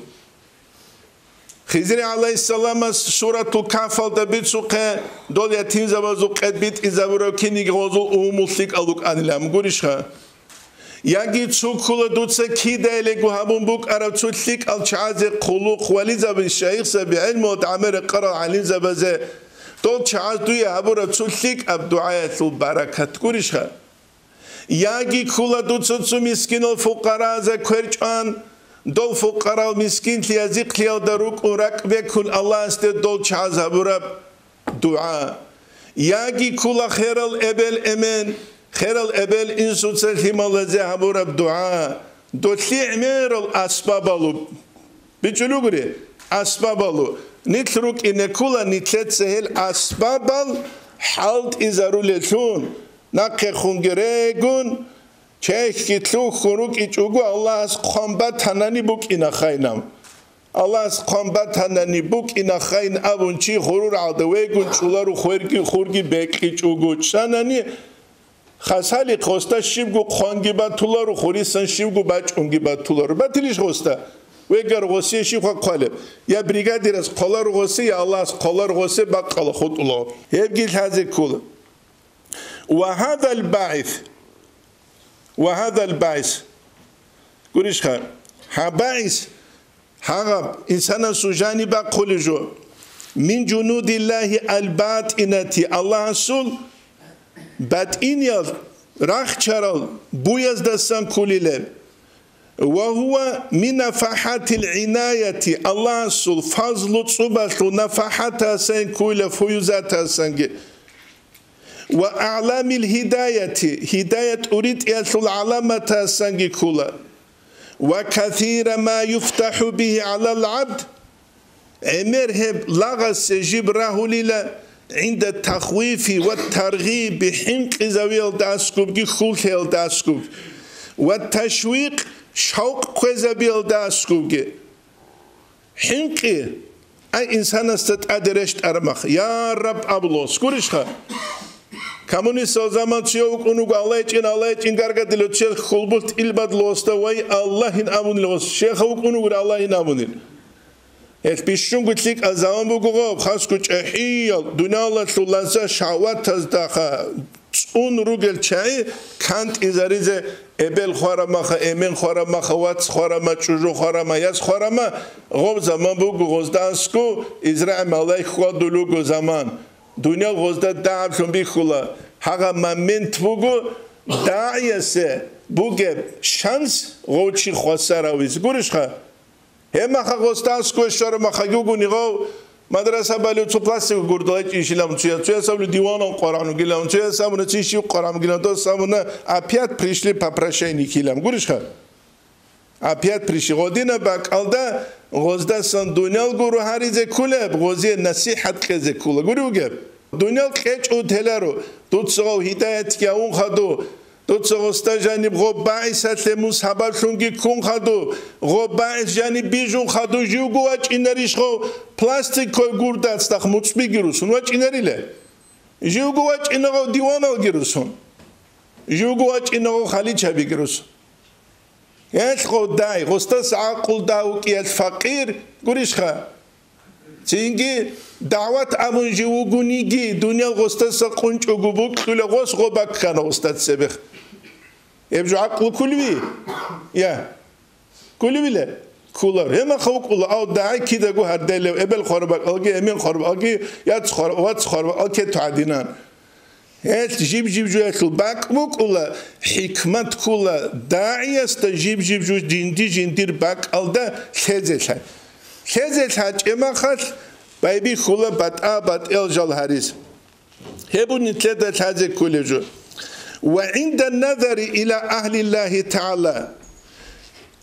خزري عليه السلام سورة الكهف دبيت سوقه دول يتين زبازو قد بيت إزابرو كيني غوزو أمم الثيق ألوك أنيلام قوليشها يجي شو كل دوتس كيدا إليكو هابون بوك أرب شو الثيق الشعازي قلوق ولي زب الشيخ سبي علم وتعمر قرر علي زبازه دول شعاز دوية هابورا شو الثيق أبدعاية البركة قوليشها ياجي كولا دوتسو مسكين الفقراء زكرجان دول فقراء مسكين تيازيق ليال دروك وراك بكل الله است دول شعزابورا دعاء ياجي كولا خير الأبل أمين خير الأبل إنسو تسلم الله زهابورا دعاء دول تعمير الأسبابالو بيجلوغري أسبابالو نترك إن كولا نتلت سهل أسبابال حالت إزارو لشون ناقه خونگرگون چه کتلو خروک ایچوگو الله از قنبت هنانی بوک اینا خاینم الله از قنبت هنانی بوک اینا خاین ابون چی خرور عدوگون چولارو خورگی بک ایچوگو چنانی خسالی خوستا شیبگو خونگی با تولارو خوریسن شیبگو بچ اونگی با تولارو باتیلیش خوستا وگر غوسی شیخ قالب یا بریگادیر از قلار غوسی یا الله از قلار غوسی بقال خود الله هبگیل هزی کول وهذا البعث قوليش خير هبعث هغب إنسان سجاني بقول جو من جنود الله الباطنة الله سول باطنيال راح شرال بويز دستان كليل وهو من نفحات العناية الله سول فضل صبح نفحات سن كل فيوزات سنج وأعلام الهداية هداية أريد يصل علامة سنجي كولا وكثير ما يفتح به على العبد أمرهب لغس جبره للا عند التخويف والترغيب بحنق زويل داسكوب خلق داسكوب والتشويق شوق زبيل داسكوب حنق أي إنسان استدرشت أرمخ يا رب أبلوس كورشخا Коммунист о zaman çiğuk onu Allah için garga dilo çel khulbult ilbad losta vay Allah'ın amun los şeyh onu Allah'ın amun et bişun gutlik az zaman bu gob khas kuç ehiyal dunyalar sullansa şahvat tazdaha un rugel çay kant izarize ebel khorama emen khorama khawat khorama chuju khorama yaz khorama gob zaman bu gozdansku izra malay khwadulu zaman Dünya gözde dağıp şun bir kula. Haga moment bugu داعيسه بوجب شانس غوتشي خسراويز غورشخا هما خاستاس كوشر ما خاجوغو نيغو مدرسه بالو تو بلاستيك غوردايت يشيلام تشيا سابل ديوان قران غيلام تشيا سابل تشيشي قران غيلام تو سابنا ابيات بريشلي بابراشيني كيلام غورشخا ابيات بريشي غودينا باك الدا غوزدا سان دونيال غورو هاريزه كولب غوزي نصيحت كزه كولا غوروغ دونيال كيچ اوتلارو توتسو هدايت كياون خدو توتسو ستاجاني غوبايس اتلموس حبالشونغي كون خدو غوبايس جاني بيجون خدو جوغو اچينريشخو بلاستيك كوي غورداتس تاخ موتسبيگيروسون واچينريله جوغو اچينغو ديوانال گيروسون جوغو اچينغو خالي چابيگيروسون يالخو داي غوستاس عقل داو كي الفقير غوريشخا تينجي دعوت امون جوغونيگي دنيا غوستاس قونچو گوبوك خله غوس غوباك خنا غوستات سبخ يبجو عقل كلوي يا كلوي لا كولر هما خوك الله او داعي كده جو هردل ابل خربك اوكي امين خرب اوكي يا تخرب وات خرب اوكي تعدينان هات جيب جو باك بوك الله حكمه كولا داعي استجيب جو جندير باك الدا خزل حاج اما خاص بايبي خولا بات الجال هاريس هبون نتلدا حاجه كولجو وعند النظر الى اهل الله تعالى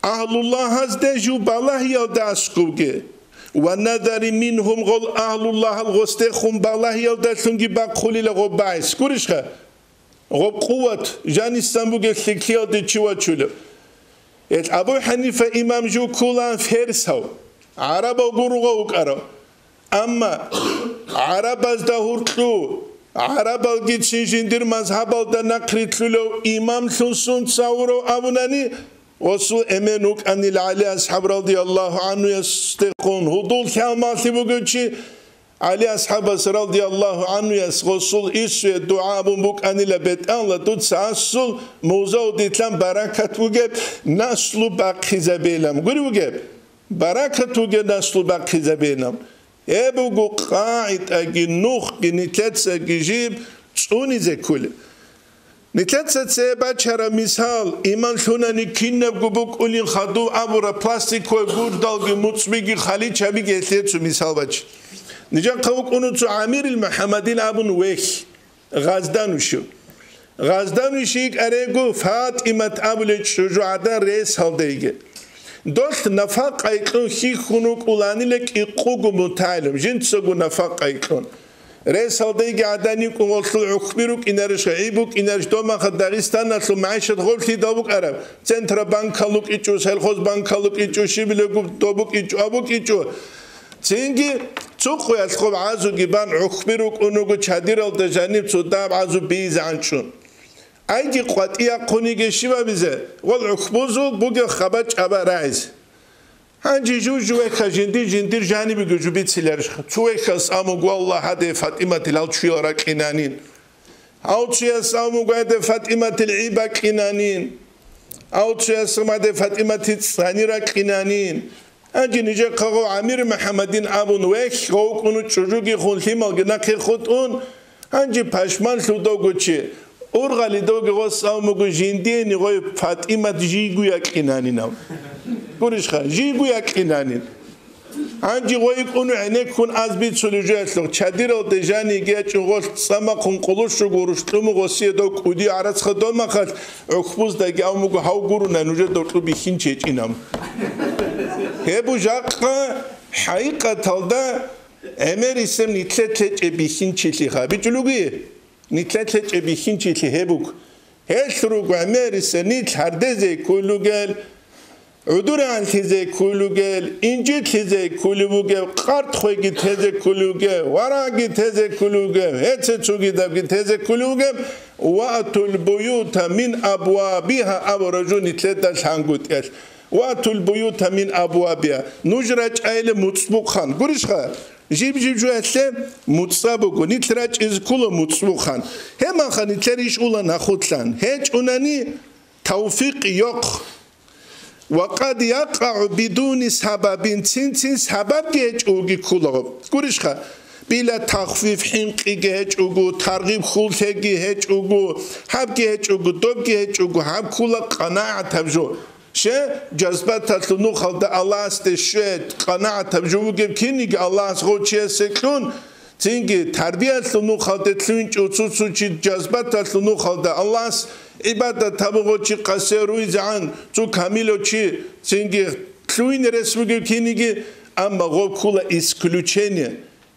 أهل الله هزدجوا بالله يلداسكوجي ونذر منهم غل أهل الله الغستخم بالله يلداسونجي بقولي لغبايس كورشخا غب قوة جاني استنبوجي سكيل دي تشواتشولو أبو حنيفة إمام جو كولان فيرسهو عرب وغروغو وكارو أما عرب ازدهورتلو عرب الجيت سنجندر مذهب الدنقريتلو إمام سنسون تصورو أبوناني وصل أمنوك أن العلي أصحاب رضي الله عنه يستقون هدول كلمات بقولشي علي أصحاب رضي الله عنه يسقصل إيش الدعاء بمبوك أن لبيت أن لدود سأصل موزو ديتلام بركة وجب نسل باقي زبيلم قولي وجب بركة وجب نسل باقي زبيلم يبقوا قاعد أجي نوخ نتلتس أجي جيب توني زي كله نتلتس سبب شرا مثال إيمان شوناني كينب قبوك أولين خدو أبورا بلاستيك كوي غوردالغي مطبيگي خالي چابيگي اتلتسو مثال باش نجان قوك أنوتسو عامير المحمدين أبون ويخ غازدانوشو غازدانوشيك أريگو فاطمة أبولي شجوعدان رئيس هالديگي دوست نفاق أيقون خيخونوك أولاني لك إقوغو متعلم جنسوغو نفاق أيقون رئيس هالديگي عداني كونغولتو عخبيروك إنارش عيبوك إنارش دوما خد داغستان نسلو معيشت غولتي دوبوك عرب سنترا بانكالوك إيچو سلخوز بانكالوك إيچو شبلوك دوبوك إيچو أبوك إيچو تينجي تسوقو يسخوب عازو جيبان عخبيروك أنوغو چاديرال دجانيب تسوداب عازو بيز عنشون أيجي قواتيا قونيگي شبا بيزه والعخبوزو بوغي خباج أبا رايز هنجي جوكا جندير جانبي جو بيتسيلرش جوكا سامو والله هذه فاطمة الالشيورا كينانين أو تشيا سامو هذه فاطمة العيبا كينانين أو تشيا سامو هذه فاطمة الصانيرا كينانين هنجي نجي قاو عمير محمدين أبو نويك قاو كونو تشوجي خونتي مالجناكي خطون هنجي باشمان شودوغوتشي أورغالي دوغو سامو جندين غوي فاطمة جيغويا كينانين قولش خا جيبوا يكينانين عندي غويك أنو عينك كون أزبيت سلوجات لو تشادير الدجاني جات شغل سما كون قلوش شغورش تلوم غسية دو كودي عرض خدام ما خد عقبوز دقي أو مجو هاو جورنا نوجد دكتور بيخين شيء إنام هبو جاقة حقيقة تلدا أمر اسم نتلت بيخين شيء خا بيجلوجي نتلت بيخين شيء هبوك هالشروق أمر اسم نت هردزة كله قال عدور عن تيزه كلوجل إنجيل تيزه كلوجل قرط خوي تيزه كلوجل وراغي تيزه كلوجل هتشوغي دبي تيزه كلوجل واتوا البيوت من أبوابها أبو رجل نتلتا شانغوت إيش واتوا البيوت من أبوابها نجرج أيل متصبوخان قريشخا جيب جو أسلم متصابوكو نتراج إز كله متصبوخان هما خان نتريش أولا ناخدلان هيج أناني توفيق يق وقد يقع بدون سبب تين سبب جيج اوغي كولغ قريشخا بلا تخفيف حنقي هج أوجو ترغيب خلتي هج أوجو حبكي هج أوجو دوبكي هج أوجو حب كل قناعة تبجو شه جذبة تلنو خلد الله استشهد قناعة تبجو وجب كيني الله سخود شيء سكون تيجي تربية تلنو خلد تلين جوتسو شيء جذبة تلنو خلد الله عبادة تبغو شيء قصيروي زعان تو كاميلو شيء تيجي تلين رسمي كيني أما غو كل إسكلوشيني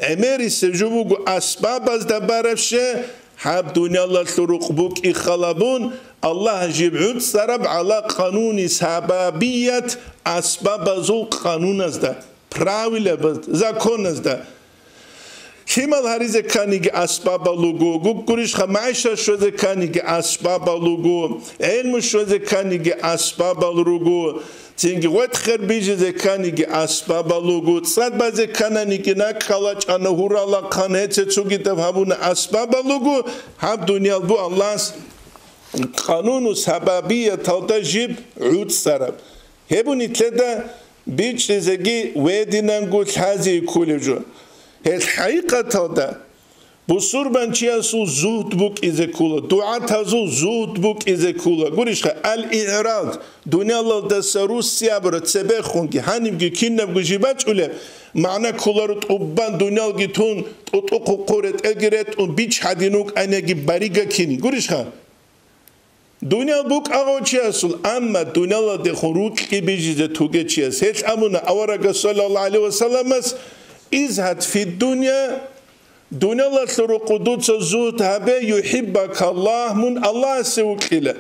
أمري سجوبو أسباب از دبارفشه حب دنيا الله تروق بوك إخلابون الله جبعود سرب على قانون سببية أسباب زو قانون از ده پراویل بد زکون از ده کیمال هریزه کانیگ اسباب لوگو گوگوریش خمایشه شده کانیگ اسباب لوگو علم شده کانیگ اسباب لوگو تینگی وقت خیر بیچه کانیگ اسباب لوگو صد باز کانیگ نکلاچ آنهورا کانهت چوگی تفهمون اسباب لوگو هم دنیا بو الله قانون سببیه تالتا جیب عود سرب هبونی تدا بیچ زگی ودینن گوش هزی کلیجو الحقيقة تدا بصور بنشياسو زود بوك إذا كولا دعاء تزو زود بوك إذا كولا قوليش الإعراض دنيا الله دسروس سيابرة سبخونكي هانيمكي كينبكي جيباتش أولي معنى كولارو تقبان دنيا الجيتون تطوقو قورت أجرت وبيش حدينوك أنيجي باريغا كيني قوليش دنيا بوك أغو تشياسول أما دنيا الله دخوروك كي بيجي زتوغي تشياس هيش أمونا أورك صلى الله عليه وسلم ازهد في الدنيا دنيا الله ترقدوت زود هبه يحبك الله من الله سوك إله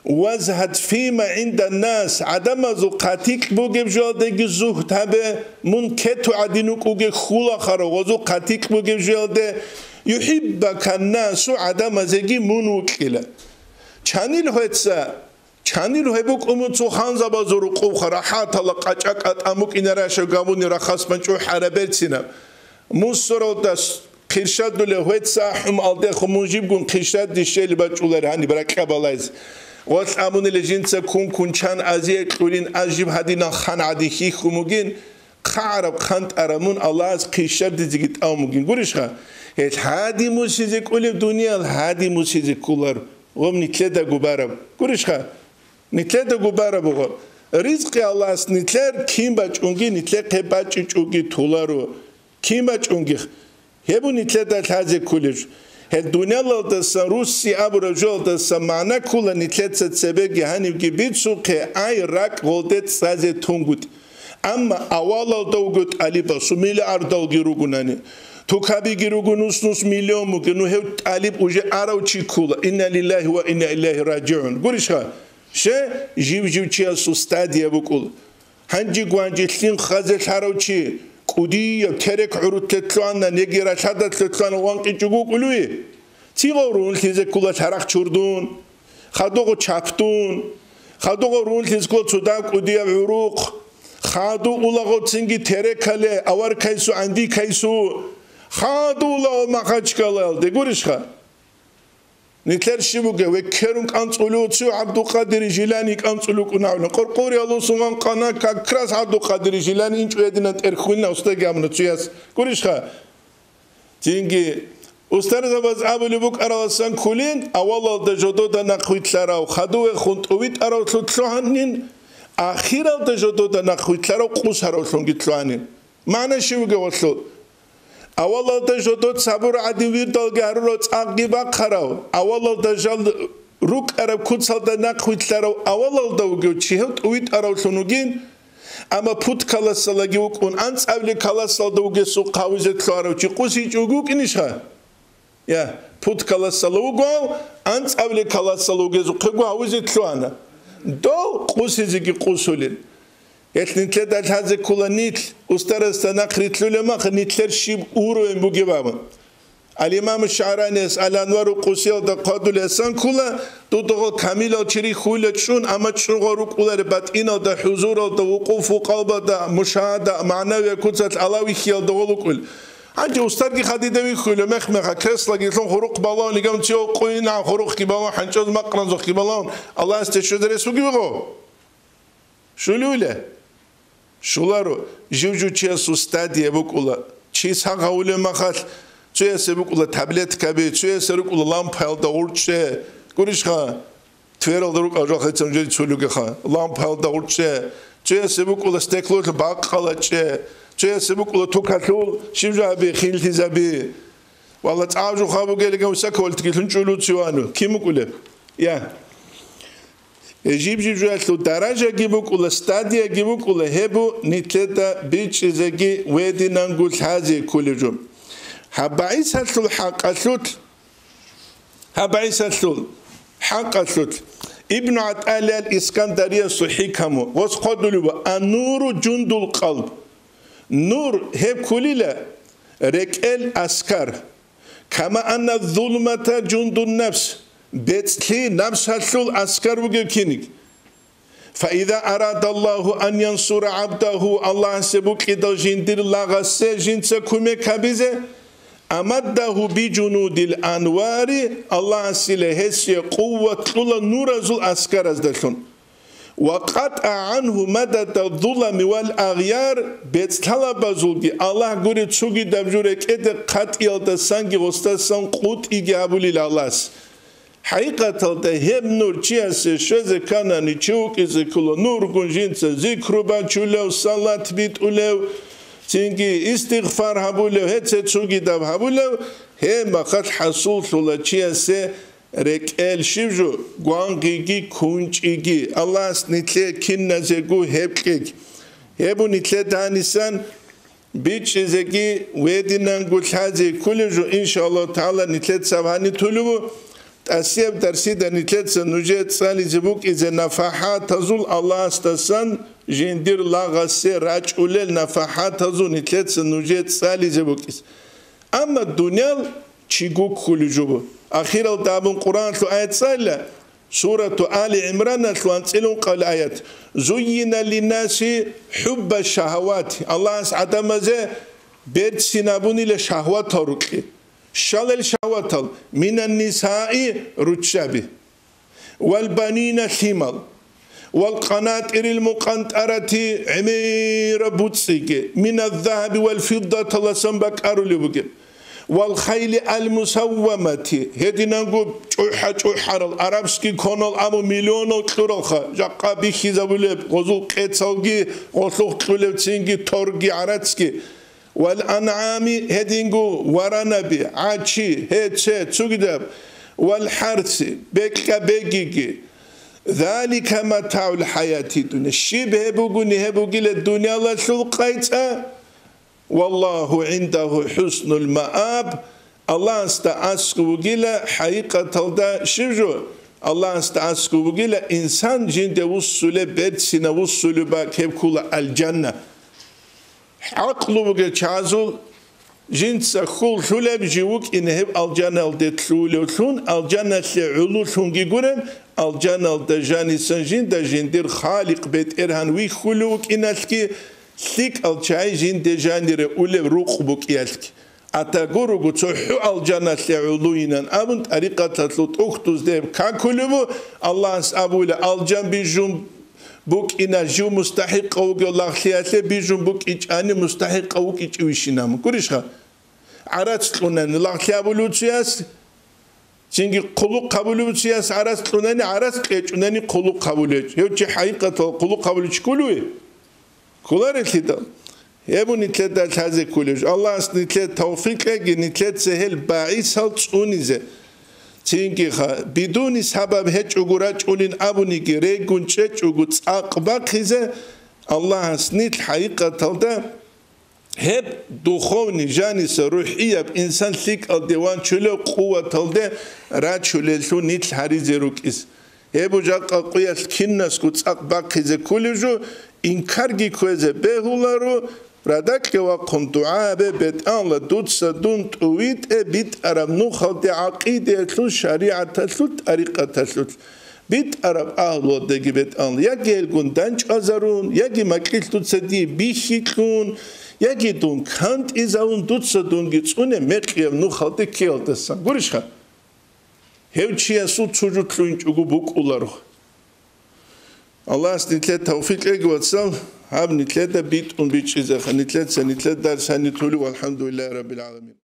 وازهد فيما عند الناس عدم زقاتك بوجب جلده زهد هبه من كتو عدينوك وجه خلا خرا وزقاتك بوجب جلده يحبك الناس عدم زجي من وكيله چانيل هتسا چانيل هبوك أمتو خانزا بازورو قوخرا حاتا لقاچاك أتاموك إنراشو قاموني رخص منشو حربرتنا مصرو داس قرشاد دولي هوتسا حم ألده خمونجيب قون قرشاد دي شيء لباچولر هاني براكا بالايز وات أموني لجنسا كون چان أزيه كلين أجيب هدينا خان عديخي خموغين خارب خانت أرامون الله از قرشاد دي زيگيت آموغين قوليش خا هادي موسيزي كولي دنيا هادي موسيزي كولر وم نتلدا قبارب قوليش خا نتلدا قبارب بغو رزق الله اس نتلر كيم باچونگي نتلر قباچونگي تولارو كيم باچونگي هبو نتلدا تازه كولج هل دنيا الله دسا روسي ابو رجل دسا معنا كولا نتلت سبب هنيبگي بيتسوق اي راك غولدت سازه تونگوت اما اول دوغوت علي بسوميل اردال گيروگوناني تو كابي گيروگونوس نوس مليون مگنو هو علي اوجه اراو چي كولا ان لله وانا اليه راجعون گوريشا شه جيب چيا سوستاديا بقول هنجي گوانجلين خازل هاروچي قودي ترك عروت تطلعنا نگيرا شادت تطلعنا وانقي جوگو قلوي تيغورون تيزه كولا ترخ چوردون خادوغو چاپتون خادوغو رون تيزكو صدام قودي عروق خادو اولاغو تسنگي تركاله اوار كايسو عندي كايسو خادو اولاغو مخاچكالال دگورشخا نتلر شبوكه وكرون كانصلو تسو عبد القادر جيلاني كانصلو كناون قرقوري الله سبحان قنا كراس عبد القادر جيلاني انچو ادنا ترخونا استغامن تسياس كوريشخا تينگي استرز باز ابلي بوك اراسان كولين اول د جودو د نخويتلارا خدو خونطويت اراسلوهانين اخيرا د جودو د نخويتلارا قوسارو سونگيتلوانين معنى شبوكه وصل أول دجودت صبر عدوير دلگرورت عقیبا خراو أول دجال روك عرب كنسال دناق خويتلارو أول دوغو چهت اويت أراوسونوگين أما پوت كالاسالگيوك اون أنس أولي كالاسال دوغو سو قاوزت لارو چي قوسي چوگوك إنشها يا پوت كالاسالوگو أنس أولي كالاسالوگو سو قاوزت لوانا دو قوسي زيگي قوسولين نتلر دل هذا كله نتل استرستنا قريت له ما نتلر شيب أورو إنبوجي بابا الإمام الشعراني الأنوار قصير دقادو لسان كله تدخل كامل أشري خولة شون أما شون غروق ولا ربط إنا ده حضور ده وقوف وقلب ده مشاهدة معنوي كتلة علاوي خيال ده ولكل عنده أسترجي خديده ويخوله مخ كرس لقي لهم خروق بالون لقام تيو قوينا خروق كبالون حنجز مقرن زخ كبالون الله استشهد رسوقي بقى شو لوله شولارو جوجو چيا سوستادي بوكولا ჩისაღაულე მახალ წუესე ბუკულა ტაბლეტ კაბი წუესე რუკულა ლამპალ და ურჩე გურიშხა თვერალ და რუკა ჯახეცამ ჯერი ცულუგე ხა ლამპალ და ურჩე წუესე ბუკულა სტეკლოთლ ბაყყალაჭე წუესე ბუკულა თუკათულ შიმჟაბი ხილთიზაბი ვალა წავჟუ ხაბუგელი გამსაკოლთ გილუნ ჭულუცივანუ ქიმუკულე ია ეჯიბ ჯიჟალუ დარაჟა გიბუკულა სტადია გიბუკულა ჰებუ ნიტლეტა ბიჭიზეგი ვედინანგულ ჰაზი კულიჯუ ჰაბაისალუ ჰაყასუთ ჰაყასუთ ابن عطال الإسكندرية صحيحكمو وسقدلوا النور جند القلب نور هب كليلا ركال أسكار كما أن الظلمة جند النفس بتلي نفس هالشول أسكار وجكينك فإذا أراد الله أن ينصر عبده الله سبك إذا جندر لغس جنس كم كبزه أمده بجنود الأنوار الله سلهس قوة طول نور زل أسكار أزدشون وقطع عنه مدد الظلم والأغيار بتطلب زلقي الله قري تسوقي دبجورك إذا قطع الدسانجي غستسان قوت إجابولي لالله حقيقة هم نور چیاس شز کانانی چوک از کل نور گنجینس ذکر بچولو صلات بیت اولو چنگی استغفار هبولو هت چوگی دب هبولو هم خط حصول شلا چیاس رکل شیوجو گوانگی کنچیگی الله نتله کن نزگو هبکگ هبو نتله دانیسان بیچ زگی ودینان گلحازی کلجو انشالله تعالی نتله سبحانی طلبو أسيب درسي دنيتلت سنوجت سالي زبوك إذا نفحات تزول الله استسان جندير لاغسي راج أولل نفحات تزول نتلت سنوجت سالي زبوك أما الدنيا تشيقوك كل جبو أخيرا دابن قرآن لو آيات سالة سورة آل عمران لو أنسلون قال آيات زين للناس حب الشهوات الله عدم زي بيت سنابوني لشهوات هروكي شلل شواتل من النساء رتشابه والبنين ثمل والقناطر المقنطرة عمير بوتسيك من الذهب والفضة لسنبك أرولبك والخيل المسومة هدينا نقول جوحر العربسكي كونال أمو مليون كلورخا جاقا بيخي زبولب غزو قيتسوغي غزو قلوب تسينغي تورغي عراتسكي والأنعام هدينغو ورانبي عاشي هتشي تسوغدب والحرث بكا بيجيجي ذلك متاع الحياة الدنيا الشيب هبوغي للدنيا الله شلقيتها والله عنده حسن المآب الله استعسكوغي حقيقة دا شجو الله استعسكوغي إنسان جند وصل بيتسنا وصل باك هبكول الجنة عقلو بقى چازول جنس خول شلب جيوك إنهب الجنة الدتلولو شون الجنة لعلو شون جيقولن الجنة الدجاني سنجين دا جندير خالق بيت إرهان وي خلوك إنالكي ثيك الجاي جين دجاني رأولي روقبوك يالك أتاقورو قتوحو الجنة لعلو إنان أبن طريقة تطلط أختوز ديب كاكولبو الله أبولي الجن بجم بوك إنا جو مستحق أوك الله خياله بيجون بوك إيش أنا مستحق أوك إيش ويشينام كوريشها عرض لونن الله خيابولو تياس تيجي قلوق قبولو تياس عرض لونن عرض كيش لونن قلوق قبولو يوجي حقيقة قلوق قبولو كلوه كلار كده يبو نتلت هذا كله الله نتلت توفيق نتلت سهل باعث هالت أونيزه تينكيخا بدون سبب هيك أقولات أولين أبوني كريجون شيء أقول أقبل خزة الله سنيت حقيقة تلدا هب دخوني جانس روحية بإنسان ثيك الديوان شلو قوة تلدا رات شلو نيت حريز روكيس هبو جاك قياس كناس كوت أقبل خزة كله إنكارجي كوزة بهولارو ردك وقم دعاء بيت أن لدود سدون تويت بيت أرب نخل عقيدة تلو شريعة تلو طريقة تلو بيت أرب أهل دقي بيت أن يجي الجندانج أزرون يجي مكيل تسدي بيشيكون يجي دون كانت إزاون دود سدون جتونه مكيل نخل تكيل تسان قريشها هو شيء سود سجود لين تجو بوك أولاره الله نتلت توفيق وتصل هاب نتلت بيت ونبيت إذا نتلت سنتلت دار سنتولي والحمد لله رب العالمين.